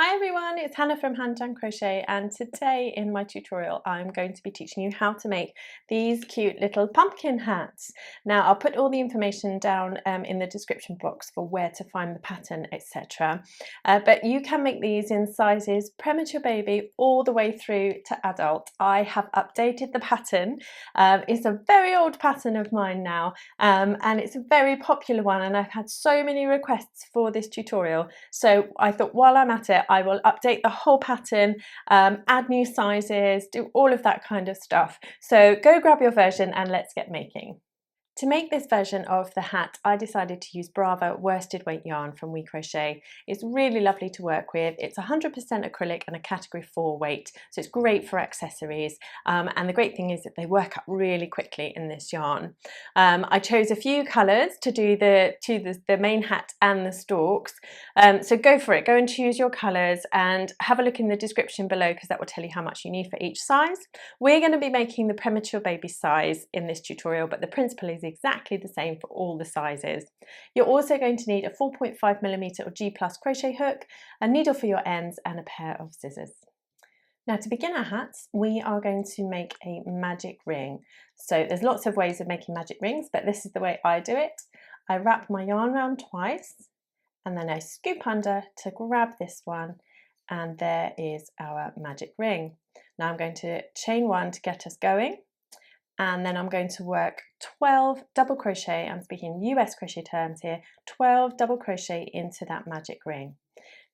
Hi everyone, it's Hannah from Hand Done Crochet, and today in my tutorial I'm going to be teaching you how to make these cute little pumpkin hats. Now I'll put all the information down in the description box for where to find the pattern, etc. But you can make these in sizes Premature Baby all the way through to adult. I have updated the pattern. It's a very old pattern of mine now, and it's a very popular one, and I've had so many requests for this tutorial, so I thought while I'm at it I will update the whole pattern, add new sizes, do all of that kind of stuff. So go grab your version and let's get making. To make this version of the hat, I decided to use Brava worsted weight yarn from We Crochet. It's really lovely to work with. It's 100% acrylic and a category 4 weight, so it's great for accessories. And the great thing is that they work up really quickly in this yarn. I chose a few colours to do the main hat and the stalks. So go for it. Go and choose your colours and have a look in the description below because that will tell you how much you need for each size. We're going to be making the Premature Baby size in this tutorial, but the principle is exactly the same for all the sizes. You're also going to need a 4.5mm or G+ crochet hook, a needle for your ends, and a pair of scissors. Now to begin our hats, we are going to make a magic ring. So there's lots of ways of making magic rings, but this is the way I do it. I wrap my yarn around twice, and then I scoop under to grab this one, and there is our magic ring. Now I'm going to chain 1 to get us going, and then I'm going to work 12 double crochet, I'm speaking US crochet terms here, 12 double crochet into that magic ring.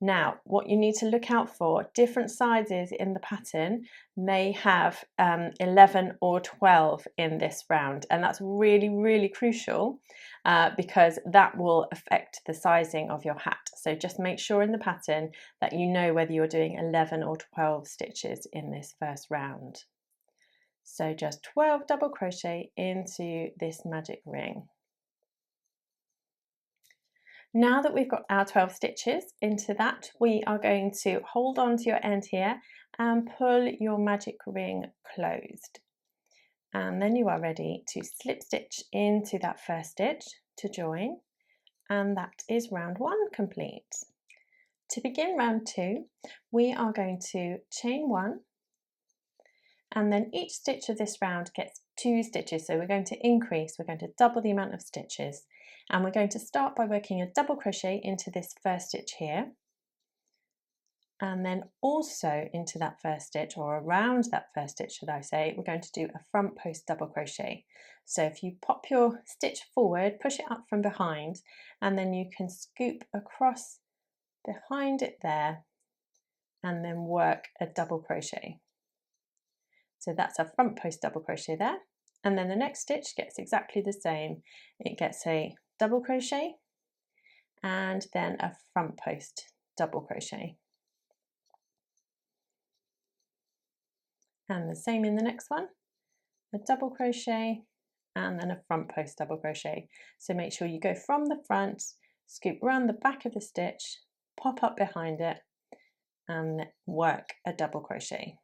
Now, what you need to look out for, different sizes in the pattern may have 11 or 12 in this round, and that's really, really crucial because that will affect the sizing of your hat. So just make sure in the pattern that you know whether you're doing 11 or 12 stitches in this first round. So just 12 double crochet into this magic ring. Now that we've got our 12 stitches into that, we are going to hold on to your end here and pull your magic ring closed. And then you are ready to slip stitch into that first stitch to join, and that is round 1 complete. To begin round 2, we are going to chain 1, and then each stitch of this round gets 2 stitches, so we're going to increase, we're going to double the amount of stitches, and we're going to start by working a double crochet into this first stitch here, and then also into that first stitch, or around that first stitch should I say, we're going to do a front post double crochet. So if you pop your stitch forward, push it up from behind, and then you can scoop across behind it there and then work a double crochet. So that's a front post double crochet there, and then the next stitch gets exactly the same. It gets a double crochet and then a front post double crochet, and the same in the next one, a double crochet and then a front post double crochet. So make sure you go from the front, scoop around the back of the stitch, pop up behind it and work a double crochet.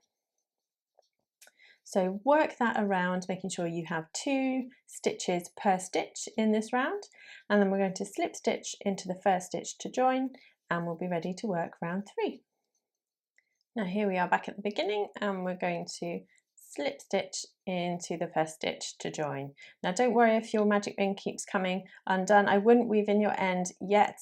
So work that around, making sure you have 2 stitches per stitch in this round, and then we're going to slip stitch into the first stitch to join, and we'll be ready to work round 3. Now here we are back at the beginning, and we're going to slip stitch into the first stitch to join. Now don't worry if your magic ring keeps coming undone. I wouldn't weave in your end yet,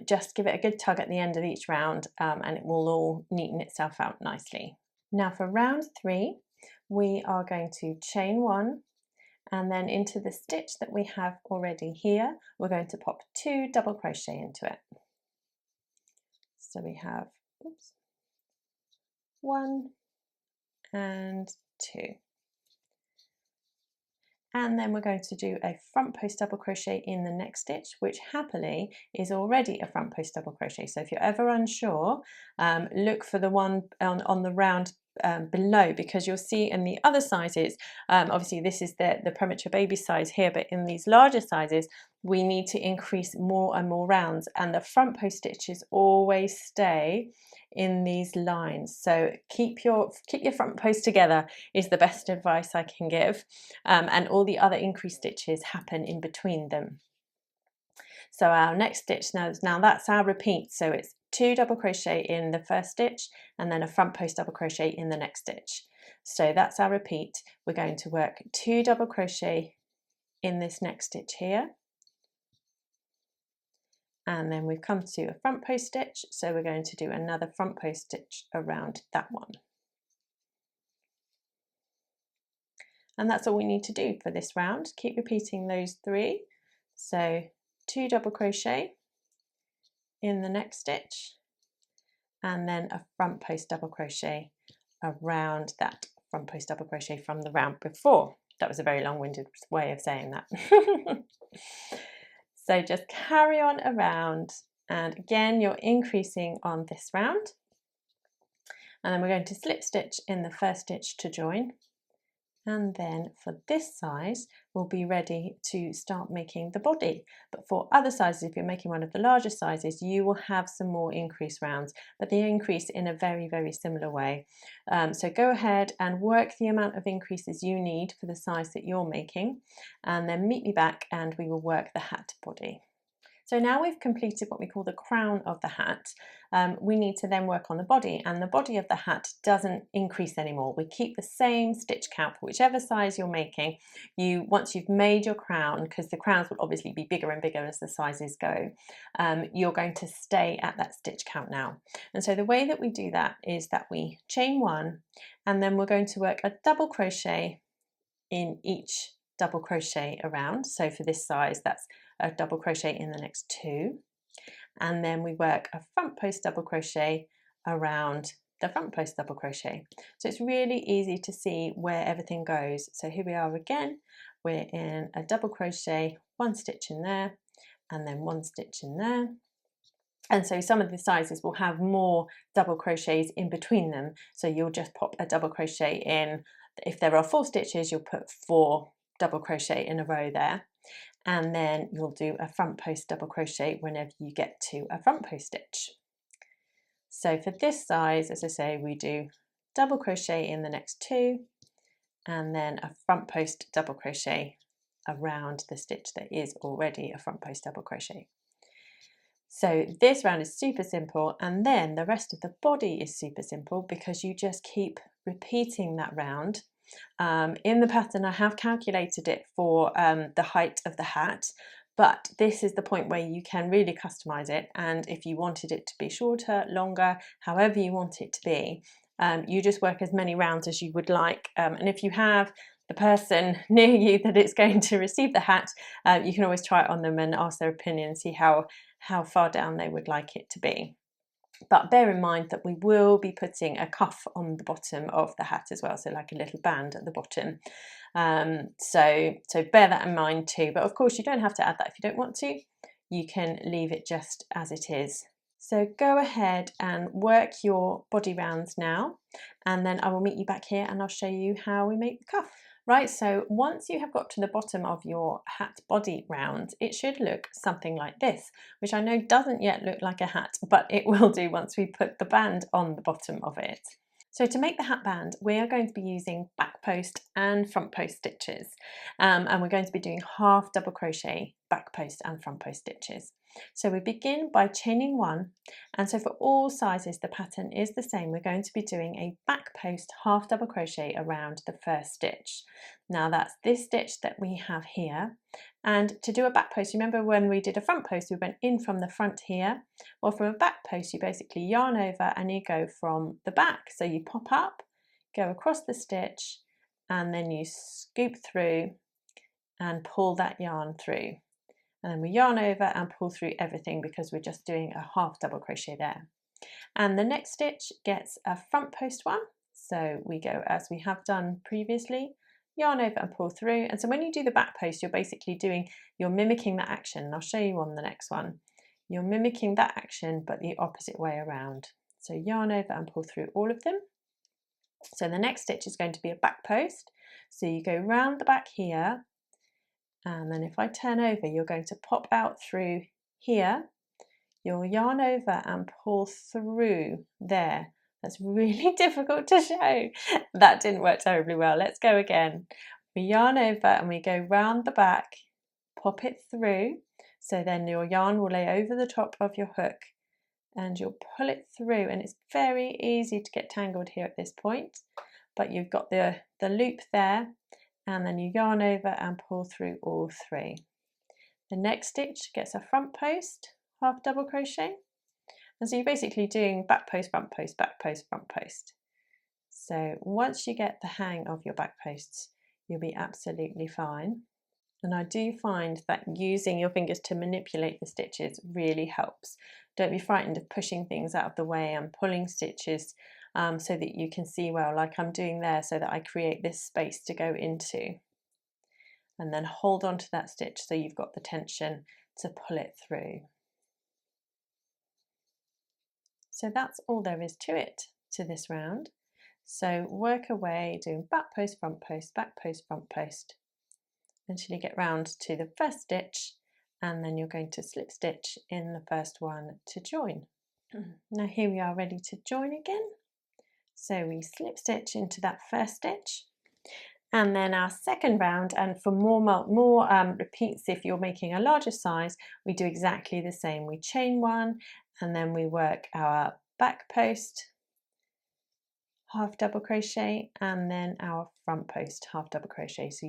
just give it a good tug at the end of each round and it will all neaten itself out nicely. Now for round 3, we are going to chain 1, and then into the stitch that we have already here, we're going to pop 2 double crochet into it. So we have 1 and 2. And then we're going to do a front post double crochet in the next stitch, which happily is already a front post double crochet. So if you're ever unsure, look for the one on the round below, because you'll see in the other sizes, obviously this is the Premature Baby size here, but in these larger sizes we need to increase more and more rounds, and the front post stitches always stay in these lines. So keep your front post together is the best advice I can give, and all the other increased stitches happen in between them. So our next stitch now that's our repeat, so it's 2 double crochet in the first stitch and then a front post double crochet in the next stitch. So that's our repeat. We're going to work 2 double crochet in this next stitch here, and then we've come to a front post stitch, so we're going to do another front post stitch around that one. And that's all we need to do for this round. Keep repeating those 3. So 2 double crochet in the next stitch, and then a front post double crochet around that front post double crochet from the round before. That was a very long-winded way of saying that. So just carry on around, and again you're increasing on this round, and then we're going to slip stitch in the first stitch to join, and then for this size we'll be ready to start making the body. But for other sizes, if you're making one of the larger sizes, you will have some more increase rounds, but they increase in a very similar way. So go ahead and work the amount of increases you need for the size that you're making, and then meet me back and we will work the hat body. So now we've completed what we call the crown of the hat, we need to then work on the body, and the body of the hat doesn't increase anymore. We keep the same stitch count for whichever size you're making. Once you've made your crown, because the crowns will obviously be bigger and bigger as the sizes go, you're going to stay at that stitch count now. And so the way that we do that is that we chain 1, and then we're going to work a double crochet in each double crochet around. So for this size, that's a double crochet in the next 2, and then we work a front post double crochet around the front post double crochet. So it's really easy to see where everything goes. So here we are again, we're in a double crochet, 1 stitch in there, and then 1 stitch in there. And so some of the sizes will have more double crochets in between them, so you'll just pop a double crochet in. If there are 4 stitches, you'll put 4 double crochet in a row there, and then you'll do a front post double crochet whenever you get to a front post stitch. So for this size, as I say, we do double crochet in the next 2, and then a front post double crochet around the stitch that is already a front post double crochet. So this round is super simple, and then the rest of the body is super simple because you just keep repeating that round. In the pattern I have calculated it for the height of the hat, but this is the point where you can really customize it, and if you wanted it to be shorter, longer, however you want it to be, you just work as many rounds as you would like, and if you have the person near you that it's going to receive the hat, you can always try it on them and ask their opinion, see how far down they would like it to be. But bear in mind that we will be putting a cuff on the bottom of the hat as well, so like a little band at the bottom. So bear that in mind too, but of course you don't have to add that if you don't want to. You can leave it just as it is. So go ahead and work your body rounds now, and then I will meet you back here and I'll show you how we make the cuff. Right, so once you have got to the bottom of your hat body round, it should look something like this, which I know doesn't yet look like a hat, but it will do once we put the band on the bottom of it. So to make the hat band, we are going to be using back post and front post stitches, and we're going to be doing half double crochet back post and front post stitches. So we begin by chaining 1, and so for all sizes the pattern is the same. We're going to be doing a back post half double crochet around the first stitch. Now that's this stitch that we have here, and to do a back post, remember when we did a front post we went in from the front here? Well, from a back post you basically yarn over and you go from the back, so you pop up, go across the stitch, and then you scoop through and pull that yarn through. And then we yarn over and pull through everything because we're just doing a half double crochet there. And the next stitch gets a front post one, so we go as we have done previously, yarn over and pull through. And so when you do the back post, you're mimicking that action, and I'll show you on the next one. You're mimicking that action but the opposite way around. So yarn over and pull through all of them. So the next stitch is going to be a back post, so you go round the back here, and then if I turn over, you're going to pop out through here, you'll yarn over and pull through there. That's really difficult to show. That didn't work terribly well. Let's go again. We yarn over and we go round the back, pop it through, so then your yarn will lay over the top of your hook, and you'll pull it through, and it's very easy to get tangled here at this point, but you've got the loop there, and then you yarn over and pull through all three. The next stitch gets a front post, half double crochet, and so you're basically doing back post, front post, back post, front post. So once you get the hang of your back posts, you'll be absolutely fine. And I do find that using your fingers to manipulate the stitches really helps. Don't be frightened of pushing things out of the way and pulling stitches so that you can see well, like I'm doing there, so that I create this space to go into. And then hold on to that stitch so you've got the tension to pull it through. So that's all there is to it, to this round. So work away doing back post, front post, back post, front post, until you get round to the first stitch, and then you're going to slip stitch in the first one to join. Now here we are ready to join again. So we slip stitch into that first stitch, and then our second round, and for more repeats, if you're making a larger size, we do exactly the same. We chain one, and then we work our back post, half double crochet, and then our front post, half double crochet. So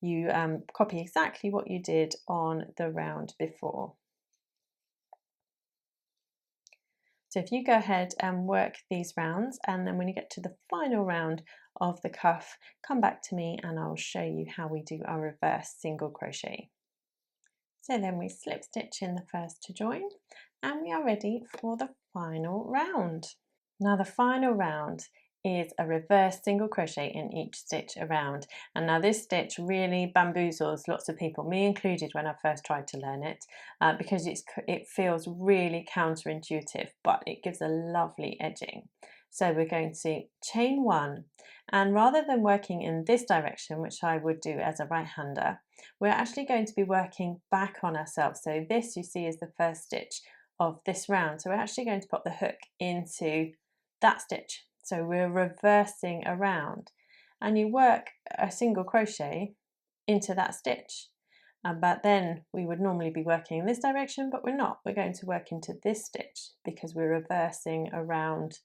you copy exactly what you did on the round before. So if you go ahead and work these rounds, and then when you get to the final round of the cuff, come back to me and I'll show you how we do our reverse single crochet. So then we slip stitch in the first to join, and we are ready for the final round. Now the final round is a reverse single crochet in each stitch around, and now this stitch really bamboozles lots of people, me included, when I first tried to learn it, because it feels really counterintuitive, but it gives a lovely edging. So we're going to chain one, and rather than working in this direction, which I would do as a right-hander, we're actually going to be working back on ourselves. So this, you see, is the first stitch of this round, so we're actually going to pop the hook into that stitch. So we're reversing around, and you work a single crochet into that stitch, but then we would normally be working in this direction, but we're not. We're going to work into this stitch because we're reversing around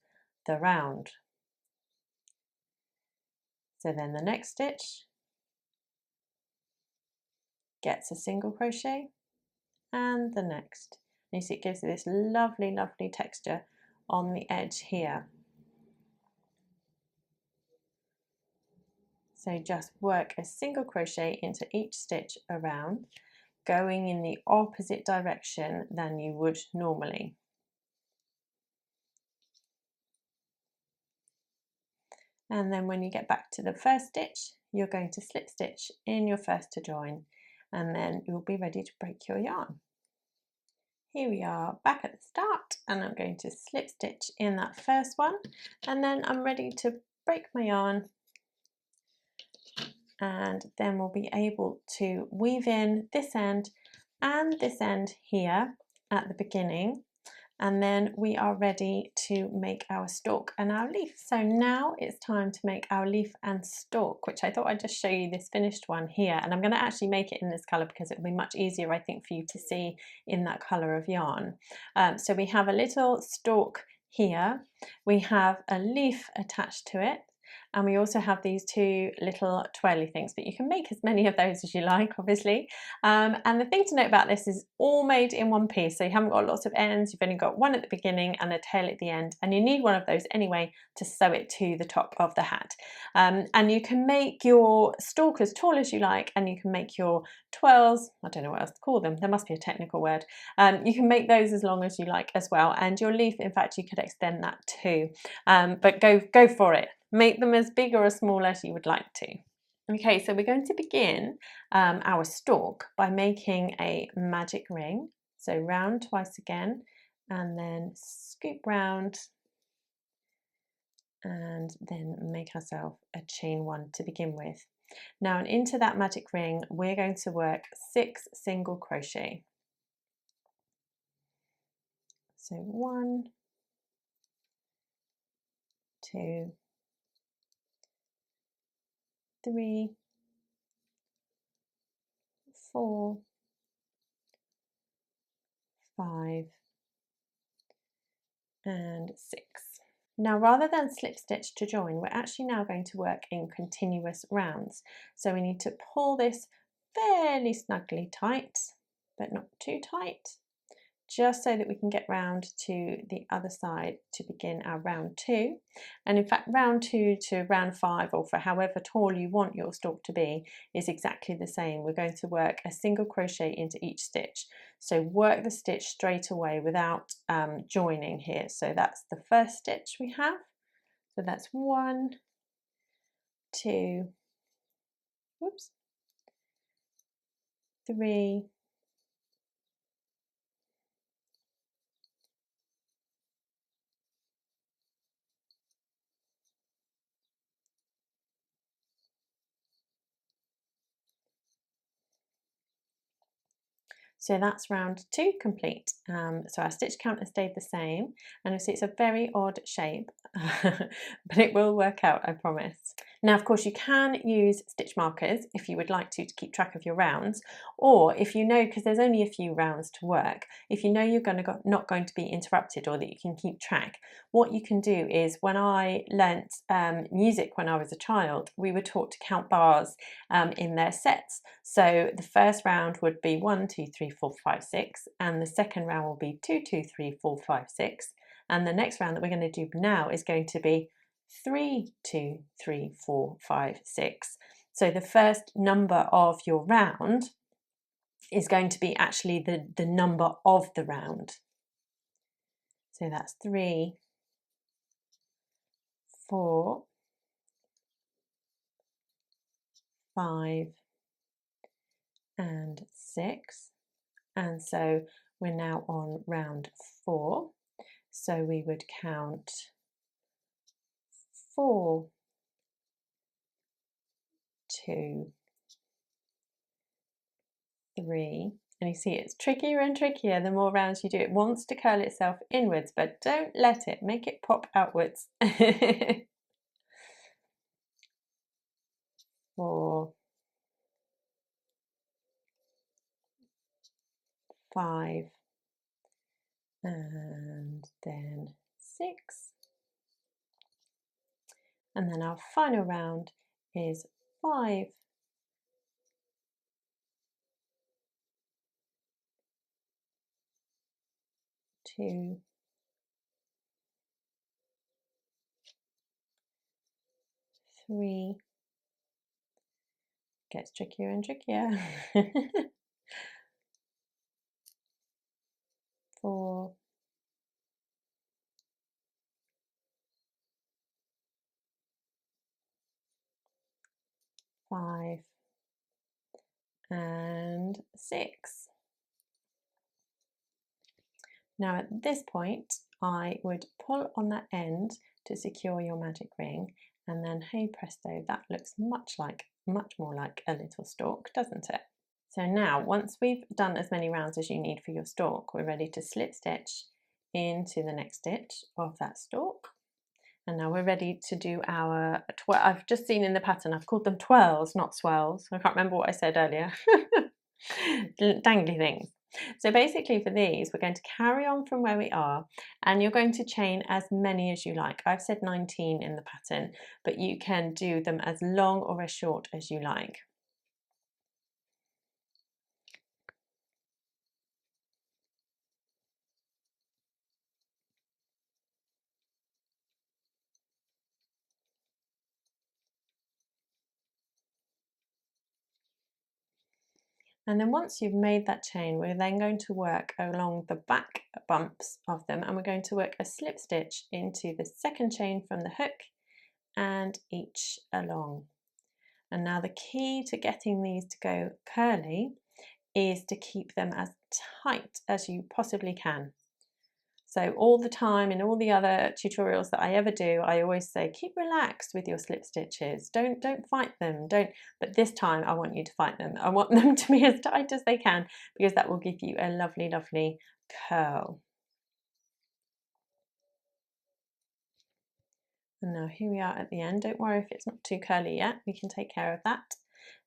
the round. So then the next stitch gets a single crochet, and the next. You see it gives this lovely texture on the edge here. So just work a single crochet into each stitch around, going in the opposite direction than you would normally. And then when you get back to the first stitch, you're going to slip stitch in your first to join, and then you'll be ready to break your yarn. Here we are back at the start, and I'm going to slip stitch in that first one, and then I'm ready to break my yarn, and then we'll be able to weave in this end and this end here at the beginning, and then we are ready to make our stalk and our leaf. So now it's time to make our leaf and stalk, which I thought I'd just show you this finished one here, and I'm going to actually make it in this colour because it'll be much easier, I think, for you to see in that colour of yarn. So we have a little stalk here, we have a leaf attached to it, and we also have these two little twirly things, but you can make as many of those as you like, obviously. And the thing to note about this is all made in one piece, so you haven't got lots of ends, you've only got one at the beginning and a tail at the end, and you need one of those anyway to sew it to the top of the hat. And you can make your stalk as tall as you like, and you can make your twirls, I don't know what else to call them, there must be a technical word, you can make those as long as you like as well, and your leaf, in fact, you could extend that too, but go for it. Make them as big or as small as you would like to. Okay, so we're going to begin our stalk by making a magic ring. So round twice again, and then scoop round, and then make ourselves a chain one to begin with. Now, and into that magic ring, we're going to work 6 single crochet. So 1, 2, 3, 4, 5, and 6. Now, rather than slip stitch to join, we're actually now going to work in continuous rounds. So we need to pull this fairly snugly tight, but not too tight, just so that we can get round to the other side to begin our round 2. And in fact, round 2 to round 5, or for however tall you want your stalk to be, is exactly the same. We're going to work a single crochet into each stitch. So work the stitch straight away without joining here. So that's the first stitch we have. So that's 1, 2, whoops, 3, so that's round 2 complete. So our stitch count has stayed the same, and you see it's a very odd shape, but it will work out, I promise. Now, of course, you can use stitch markers if you would like to keep track of your rounds, or if you know, because there's only a few rounds to work, if you know you're not going to be interrupted or that you can keep track, what you can do is, when I learnt music when I was a child, we were taught to count bars in their sets. So the first round would be 1, 2, 3, 4, 5, 6, and the second round will be 2, 2, 3, 4, 5, 6, and the next round that we're going to do now is going to be 3, 2, 3, 4, 5, 6. So the first number of your round is going to be actually the number of the round. So that's 3, 4, 5, and 6. And so we're now on round 4. So we would count 4, 2, 3, and you see it's trickier and trickier the more rounds you do. It wants to curl itself inwards, but don't let it, make it pop outwards. 4, 5, and then 6, and then our final round is 5, 2, 3, gets trickier and trickier, 4, 5, and 6. Now at this point, I would pull on that end to secure your magic ring, and then hey presto, that looks much more like a little stalk, doesn't it? So now, once we've done as many rounds as you need for your stalk, we're ready to slip stitch into the next stitch of that stalk. And now we're ready to do our, I've just seen in the pattern, I've called them twirls, not swirls. I can't remember what I said earlier. Dangly things. So basically for these, we're going to carry on from where we are, and you're going to chain as many as you like. I've said 19 in the pattern, but you can do them as long or as short as you like. And then once you've made that chain, we're then going to work along the back bumps of them, and we're going to work a slip stitch into the second chain from the hook and each along. And now the key to getting these to go curly is to keep them as tight as you possibly can. So all the time in all the other tutorials that I ever do, I always say keep relaxed with your slip stitches. Don't fight them. But this time I want you to fight them. I want them to be as tight as they can, because that will give you a lovely, lovely curl. And now here we are at the end. Don't worry if it's not too curly yet. We can take care of that.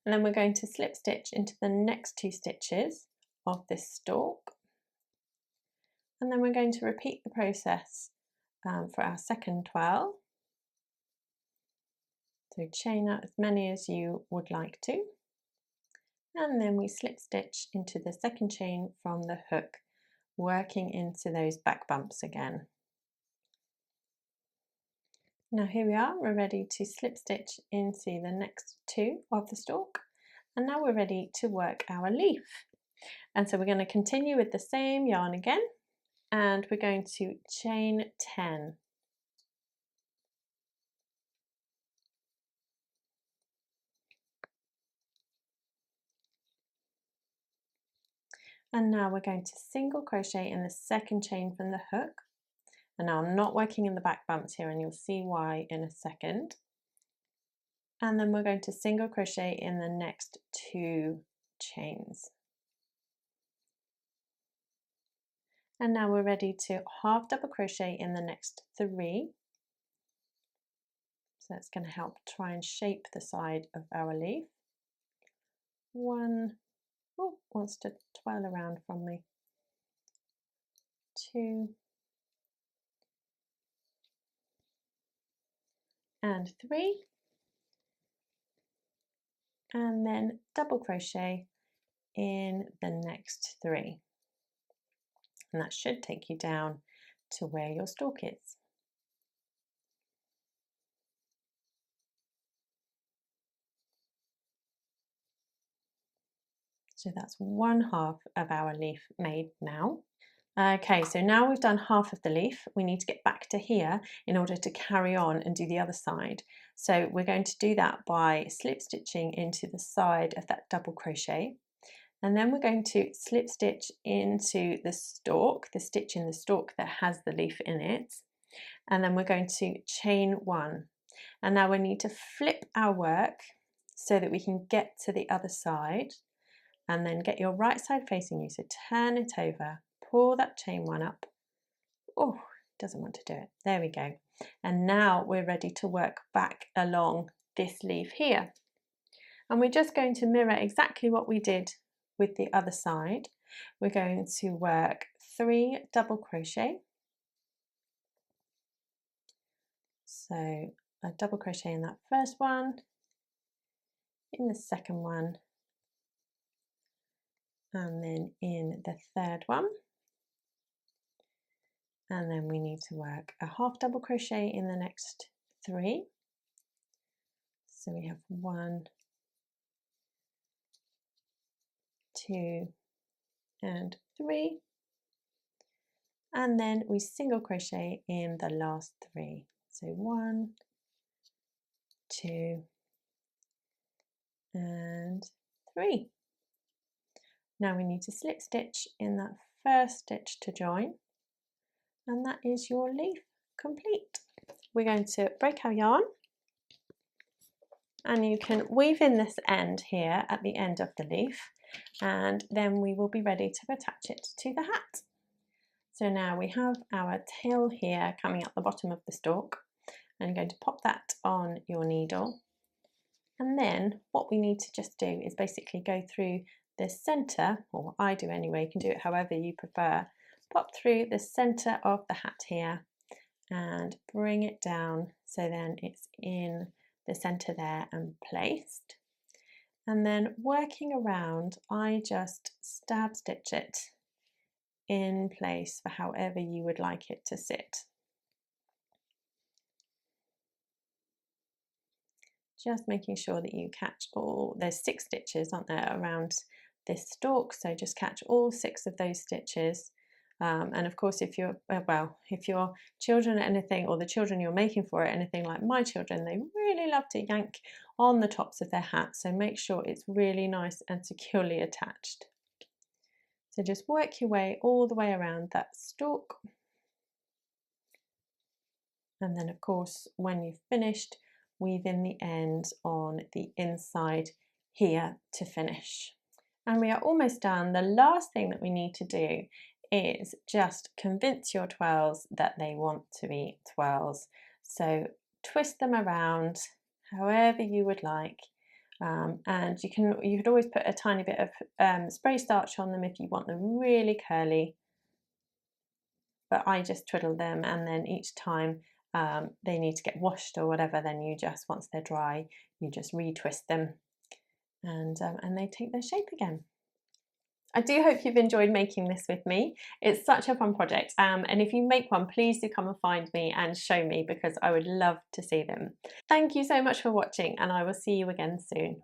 And then we're going to slip stitch into the next 2 stitches of this stalk. And then we're going to repeat the process for our second twirl. So chain out as many as you would like to, and then we slip stitch into the second chain from the hook, working into those back bumps again. Now here we are, we're ready to slip stitch into the next two of the stalk, and now we're ready to work our leaf. And so we're going to continue with the same yarn again, and we're going to chain 10. And now we're going to single crochet in the second chain from the hook. And now I'm not working in the back bumps here, and you'll see why in a second. And then we're going to single crochet in the next two chains. And now we're ready to half double crochet in the next three. So that's going to help try and shape the side of our leaf. One, oh, wants to twirl around from me. Two, and three, and then double crochet in the next three. And that should take you down to where your stalk is. So that's one half of our leaf made now. Okay, so now we've done half of the leaf, we need to get back to here in order to carry on and do the other side. So we're going to do that by slip stitching into the side of that double crochet. And then we're going to slip stitch into the stalk, the stitch in the stalk that has the leaf in it. And then we're going to chain one. And now we need to flip our work so that we can get to the other side, and then get your right side facing you. So turn it over, pull that chain one up. Oh, doesn't want to do it. There we go. And now we're ready to work back along this leaf here. And we're just going to mirror exactly what we did with the other side. We're going to work 3 double crochet. So a double crochet in that first one, in the second one, and then in the third one. And then we need to work a half double crochet in the next 3. So we have 1, 2, and 3. And then we single crochet in the last 3. So 1, 2, and 3. Now we need to slip stitch in that first stitch to join, and that is your leaf complete. We're going to break our yarn, and you can weave in this end here at the end of the leaf, and then we will be ready to attach it to the hat. So now we have our tail here coming up the bottom of the stalk, and you're going to pop that on your needle. And then what we need to just do is basically go through the center, or I do anyway, you can do it however you prefer. Pop through the center of the hat here and bring it down so then it's in the center there and placed. And then working around, I just stab stitch it in place for however you would like it to sit. Just making sure that you catch all, there's 6 stitches, aren't there, around this stalk, so just catch all 6 of those stitches. And of course, if you're, well, if your children are anything, or the children you're making for are anything like my children, they really love to yank on the tops of their hats, so make sure it's really nice and securely attached. So just work your way all the way around that stalk. And then of course, when you've finished, weave in the ends on the inside here to finish. And we are almost done. The last thing that we need to do is just convince your twirls that they want to be twirls. So twist them around however you would like. And you could always put a tiny bit of spray starch on them if you want them really curly. but I just twiddle them, and then each time they need to get washed or whatever, then you just, once they're dry, you just retwist them, and they take their shape again. I do hope you've enjoyed making this with me. It's such a fun project, and if you make one, please do come and find me and show me, because I would love to see them. Thank you so much for watching, and I will see you again soon.